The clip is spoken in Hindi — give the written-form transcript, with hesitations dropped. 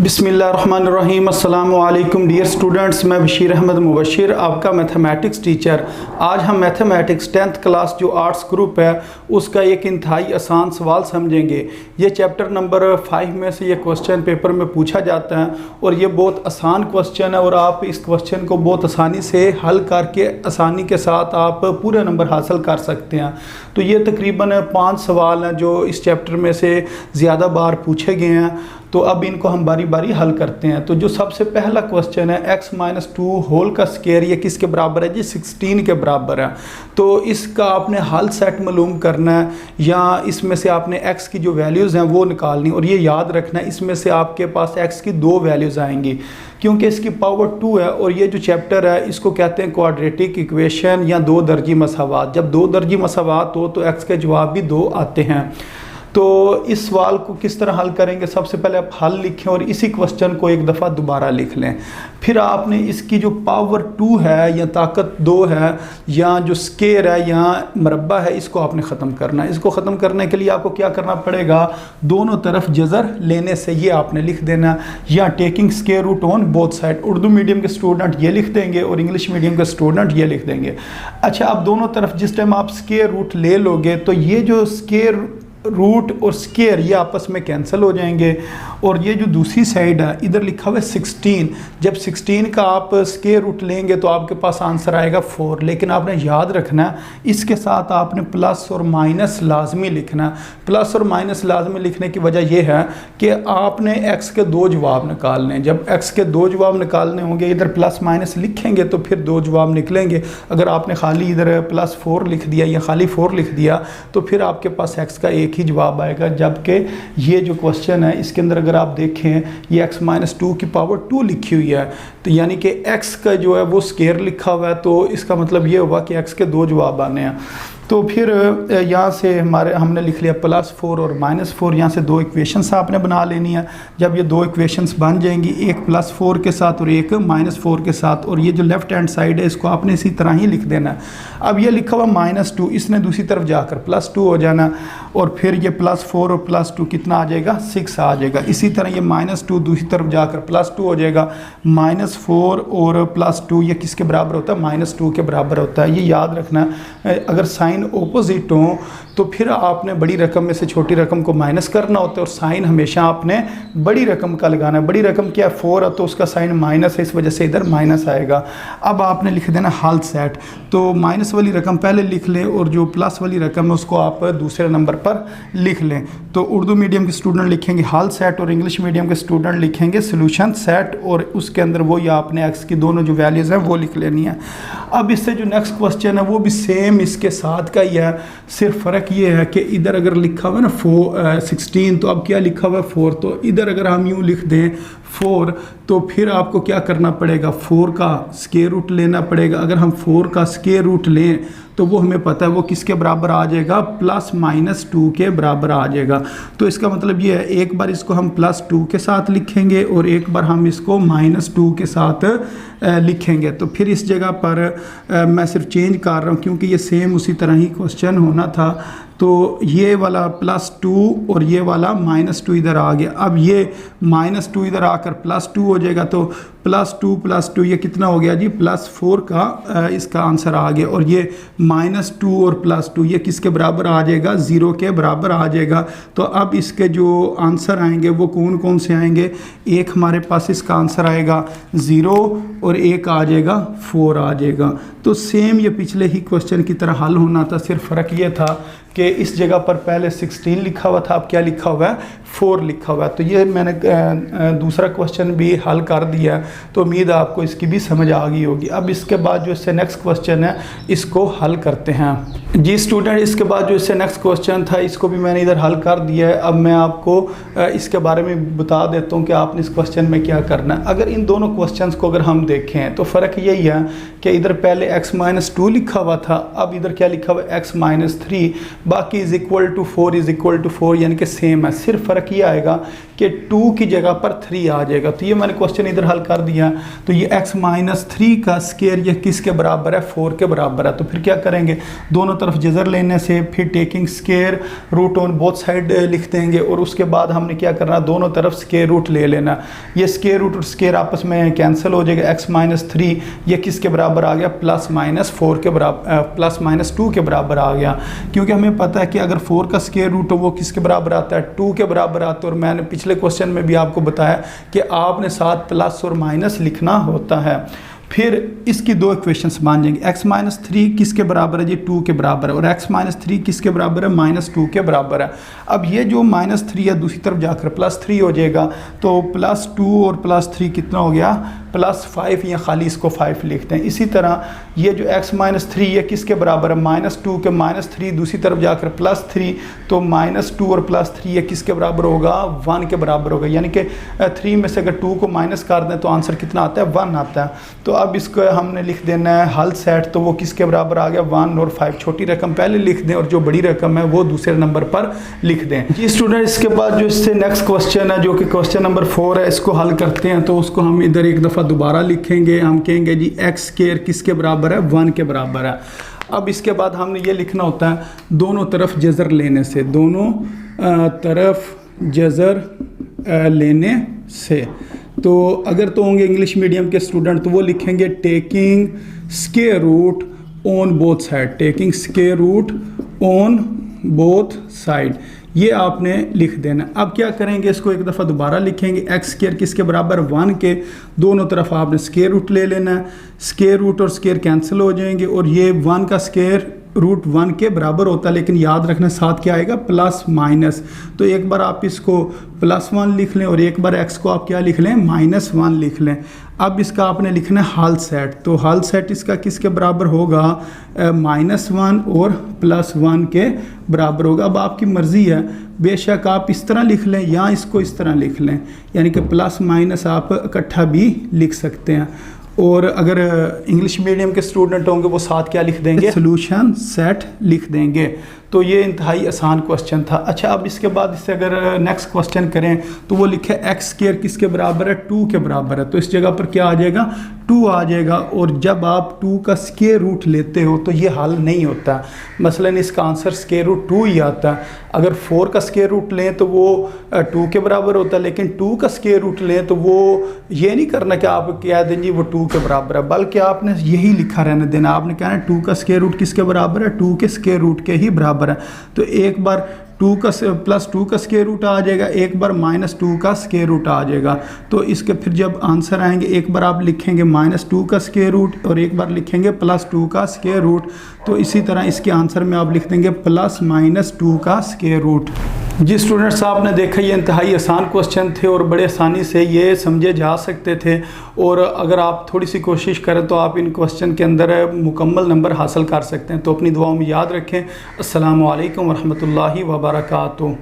बिस्मिल्लाहिर्रहमानिर्रहीम। अस्सलामु अलैकुम डियर स्टूडेंट्स, मैं बशीर अहमद मुबशिर, आपका मैथमेटिक्स टीचर। आज हम मैथमेटिक्स 10th क्लास जो आर्ट्स ग्रुप है उसका एक इंतहाई आसान सवाल समझेंगे। ये चैप्टर नंबर 5 में से ये क्वेश्चन पेपर में पूछा जाता है और ये बहुत आसान क्वेश्चन है और आप इस क्वेश्चन को बहुत आसानी से हल करके आसानी के साथ आप पूरे नंबर हासिल कर सकते हैं। तो ये तकरीबन 5 सवाल हैं जो इस चैप्टर में से ज़्यादा बार पूछे गए हैं, तो अब इनको हम बारी बारी हल करते हैं। तो जो सबसे पहला क्वेश्चन है x-2 होल का स्क्वायर, ये किसके बराबर है जी? 16 के बराबर है। तो इसका आपने हल सेट मालूम करना है या इसमें से आपने x की जो वैल्यूज़ हैं वो निकालनी, और ये याद रखना है इसमें से आपके पास x की 2 वैल्यूज़ आएंगी क्योंकि इसकी पावर 2 है। और ये जो चैप्टर है इसको कहते हैं क्वाड्रेटिक इक्वेशन या 2 दर्जी मसावात। जब 2 दर्जी मसावात हो तो x के जवाब भी 2 आते हैं। तो इस सवाल को किस तरह हल करेंगे? सबसे पहले आप हल लिखें और इसी क्वेश्चन को एक दफ़ा दोबारा लिख लें। फिर आपने इसकी जो पावर 2 है या ताकत 2 है या जो स्क्वायर है या मरबा है, इसको आपने ख़त्म करना है। इसको ख़त्म करने के लिए आपको क्या करना पड़ेगा? दोनों तरफ जज़र लेने से ये आपने लिख देना, या taking square root on both side. Urdu medium के स्टूडेंट ये लिख देंगे और इंग्लिश मीडियम के स्टूडेंट ये लिख देंगे। अच्छा, अब दोनों तरफ जिस टाइम आप स्क्वायर रूट ले लोगे तो ये जो स्क्वायर रूट और स्क्वायर ये आपस में कैंसिल हो जाएंगे, और ये जो दूसरी साइड है इधर लिखा हुआ है 16। जब 16 का आप स्क्वायर रूट लेंगे तो आपके पास आंसर आएगा 4। लेकिन आपने याद रखना है इसके साथ आपने प्लस और माइनस लाजमी लिखना। प्लस और माइनस लाजमी लिखने की वजह यह है कि आपने x के 2 जवाब निकालने। जब x के 2 जवाब निकालने होंगे, इधर प्लस माइनस लिखेंगे तो फिर 2 जवाब निकलेंगे। अगर आपने खाली इधर +4 लिख दिया या खाली 4 लिख दिया तो फिर आपके पास x का एक ही जवाब आएगा। जबकि ये जो क्वेश्चन है इसके अंदर अगर आप देखें ये x-2 की पावर 2 लिखी हुई है, तो यानी कि x का जो है वो स्क्वायर लिखा हुआ है, तो इसका मतलब ये हुआ कि x के 2 जवाब आने हैं। तो फिर यहाँ से हमने लिख लिया +4 और -4। यहाँ से 2 इक्वेशंस आपने बना लेनी है। जब ये 2 इक्वेशंस बन जाएंगी, एक +4 के साथ और एक -4 के साथ, और ये जो लेफ्ट हैंड साइड है इसको आपने इसी तरह ही लिख देना है। अब ये लिखा हुआ -2, इसने दूसरी तरफ जाकर +2 हो जाना, और फिर ये +4 और +2 कितना आ जाएगा? 6 आ जाएगा। इसी तरह ये -2 दूसरी तरफ जाकर +2 हो जाएगा। -4 और +2 ये किसके बराबर होता है? -2 के बराबर होता है। ये याद रखना, अगर साइन ऑपोजिट हो तो फिर आपने बड़ी रकम में से छोटी रकम को माइनस करना होता है, और साइन हमेशा आपने बड़ी रकम का लगाना है। बड़ी रकम क्या है? 4 है तो उसका साइन माइनस है, इस वजह से इधर माइनस आएगा। अब आपने लिख देना हल सेट। तो माइनस वाली रकम पहले लिख लें और जो प्लस वाली रकम है उसको आप दूसरे नंबर पर लिख लें। तो उर्दू मीडियम के स्टूडेंट लिखेंगे हल सेट और इंग्लिश मीडियम के स्टूडेंट लिखेंगे सोल्यूशन सेट, और उसके अंदर वो या आपने एक्स की दोनों जो वैल्यूज़ हैं वो लिख लेनी है। अब इससे जो नेक्स्ट क्वेश्चन है वो भी सेम इसके साथ का ही है, सिर्फ फ़र्क ये है कि इधर अगर लिखा हुआ है ना 16, तो अब क्या लिखा हुआ है 4। तो इधर अगर हम यूँ लिख दें 4 तो फिर आपको क्या करना पड़ेगा? 4 का स्क्वायर रूट लेना पड़ेगा। अगर हम 4 का स्क्वायर रूट लें तो वो हमें पता है वो किसके बराबर आ जाएगा? +-2 के बराबर आ जाएगा। तो इसका मतलब ये है, एक बार इसको हम +2 के साथ लिखेंगे और एक बार हम इसको -2 के साथ लिखेंगे। तो फिर इस जगह पर मैं सिर्फ चेंज कर रहा हूँ क्योंकि ये सेम उसी तरह ही क्वेश्चन होना था। तो ये वाला +2 और ये वाला -2 इधर आ गया। अब ये -2 इधर आकर +2 हो जाएगा, तो +2 ये कितना हो गया जी? +4 का इसका आंसर आ गया। और ये -2 और +2 ये किसके बराबर आ जाएगा? 0 के बराबर आ जाएगा। तो अब इसके जो आंसर आएंगे वो कौन कौन से आएंगे? एक हमारे पास इसका आंसर आएगा 0 और एक आ जाएगा 4 आ जाएगा। तो सेम ये पिछले ही क्वेश्चन की तरह हल होना था, सिर्फ फ़र्क ये था कि इस जगह पर पहले 16 लिखा हुआ था, अब क्या लिखा हुआ है? 4 लिखा हुआ है। तो ये मैंने दूसरा क्वेश्चन भी हल कर दिया, तो उम्मीद है आपको इसकी भी समझ आ गई होगी। अब इसके बाद जो इससे नेक्स्ट क्वेश्चन है इसको हल करते हैं जी स्टूडेंट। इसके बाद जो इससे नेक्स्ट क्वेश्चन था इसको भी मैंने इधर हल कर दिया है। अब मैं आपको इसके बारे में बता देता हूँ कि आपने इस क्वेश्चन में क्या करना है। अगर इन दोनों क्वेश्चंस को अगर हम देखें तो फ़र्क यही है कि इधर पहले x-2 लिखा हुआ था, अब इधर क्या लिखा हुआ है? x-3। बाकी =4 =4 यानी कि सेम है। सिर्फ फ़र्क ये आएगा कि 2 की जगह पर 3 आ जाएगा। तो ये मैंने क्वेश्चन इधर हल कर दिया। तो ये x माइनस 3 का स्केयर ये किसके बराबर है, 4 के बराबर है। तो फिर क्या करेंगे, दोनों तरफ जज़र लेने से फिर taking square root on both side लिख देंगे, और उसके बाद हमने क्या करना, दोनों तरफ स्केयर रूट ले लेना। ये स्केयर रूट और स्केयर आपस में कैंसिल हो जाएगा। x माइनस 3 ये किसके बराबर आ गया, प्लस माइनस 4 के बराबर, प्लस माइनस 2 के बराबर आ गया। क्योंकि हमें पता है कि अगर 4 का स्केयर रूट हो वो किसके बराबर आता है, 2 के बराबर आता है। और मैंने पिछले क्वेश्चन में भी आपको बताया कि आपने साथ प्लस और माइनस लिखना होता है। फिर इसकी दो इक्वेशंस मान जाएंगे। x माइनस 3 किसके बराबर है जी, 2 के बराबर है, और x माइनस 3 किसके बराबर है, माइनस 2 के बराबर है। अब ये जो माइनस 3 है दूसरी तरफ जाकर प्लस 3 हो जाएगा। तो प्लस 2 और प्लस 3 कितना हो गया, प्लस 5, या खाली इसको 5 लिखते हैं। इसी तरह ये जो x माइनस 3 ये किसके बराबर है, माइनस 2 के, माइनस 3 दूसरी तरफ जाकर प्लस 3, तो माइनस 2 और प्लस 3 ये किसके बराबर होगा, 1 के बराबर होगा। यानी कि 3 में से अगर 2 को माइनस कर दें तो आंसर कितना आता है, 1 आता है। तो अब इसको हमने लिख देना है हल सेट, तो वो किसके बराबर आ गया, 1 और 5। छोटी रकम पहले लिख दें और जो बड़ी रकम है वो दूसरे नंबर पर लिख दें। जी स्टूडेंट, इसके बाद जो इससे नेक्स्ट क्वेश्चन है जो कि क्वेश्चन नंबर 4 है, इसको हल करते हैं। तो उसको हम इधर एक दफ़ा दोबारा लिखेंगे। हम कहेंगे जी x स्क्वायर किसके बराबर है, 1 के बराबर है। अब इसके बाद हमने ये लिखना होता है दोनों तरफ जज़र लेने से, दोनों तरफ जज़र लेने से। तो अगर तो होंगे इंग्लिश मीडियम के स्टूडेंट तो वो लिखेंगे taking square root on both side, taking square root on both side, ये आपने लिख देना। अब क्या करेंगे, इसको एक दफ़ा दोबारा लिखेंगे। x स्क्वायर किसके बराबर, 1 के, दोनों तरफ आपने स्क्वायर रूट ले लेना है। स्क्वायर रूट और स्क्वायर कैंसिल हो जाएंगे, और ये 1 का स्क्वायर रूट 1 के बराबर होता है, लेकिन याद रखना साथ क्या आएगा, प्लस माइनस। तो एक बार आप इसको प्लस 1 लिख लें और एक बार x को आप क्या लिख लें, माइनस 1 लिख लें। अब इसका आपने लिखना है हल सेट। तो हल सेट इसका किसके बराबर होगा, माइनस 1 और प्लस 1 के बराबर होगा। अब आपकी मर्ज़ी है, बेशक आप इस तरह लिख लें या इसको इस तरह लिख लें, यानी कि प्लस माइनस आप इकट्ठा भी लिख सकते हैं। और अगर इंग्लिश मीडियम के स्टूडेंट होंगे वो साथ क्या लिख देंगे, सोल्यूशन सेट लिख देंगे। तो ये इंतहाई आसान क्वेश्चन था। अच्छा, अब इसके बाद इससे अगर नेक्स्ट क्वेश्चन करें तो वो लिखे x स्क्वायर किसके बराबर है, 2 के बराबर है। तो इस जगह पर क्या आ जाएगा, 2 आ जाएगा। और जब आप 2 का स्क्वायर रूट लेते हो तो ये हल नहीं होता। मसलन इसका आंसर स्क्वायर रूट 2 ही आता है। अगर 4 का स्क्वायर रूट लें तो वो 2 के बराबर होता है, लेकिन 2 का स्क्वायर रूट लें तो वो ये नहीं करना कि आप कह दें जी वो 2 के बराबर है, बल्कि आपने यही लिखा रहने देना। आपने कहना है 2 का स्क्वायर रूट किसके बराबर है, 2 के स्क्वायर रूट के ही बराबर है। तो एक बार 2 का प्लस 2 का स्क्वायर रूट आ जाएगा, एक बार माइनस 2 का स्क्वायर रूट आ जाएगा। तो इसके फिर जब आंसर आएंगे, एक बार आप लिखेंगे माइनस 2 का स्क्वायर रूट और एक बार लिखेंगे प्लस 2 का स्क्वायर रूट। तो इसी तरह इसके आंसर में आप लिख देंगे प्लस माइनस 2 का स्क्वायर रूट। जी स्टूडेंट्स, आपने देखा ये इंतहाई आसान क्वेश्चन थे और बड़े आसानी से ये समझे जा सकते थे। और अगर आप थोड़ी सी कोशिश करें तो आप इन क्वेश्चन के अंदर मुकम्मल नंबर हासिल कर सकते हैं। तो अपनी दुआओं में याद रखें। अस्सलामु अलैकुम वरहमतुल्लाहि वबरकातुहू।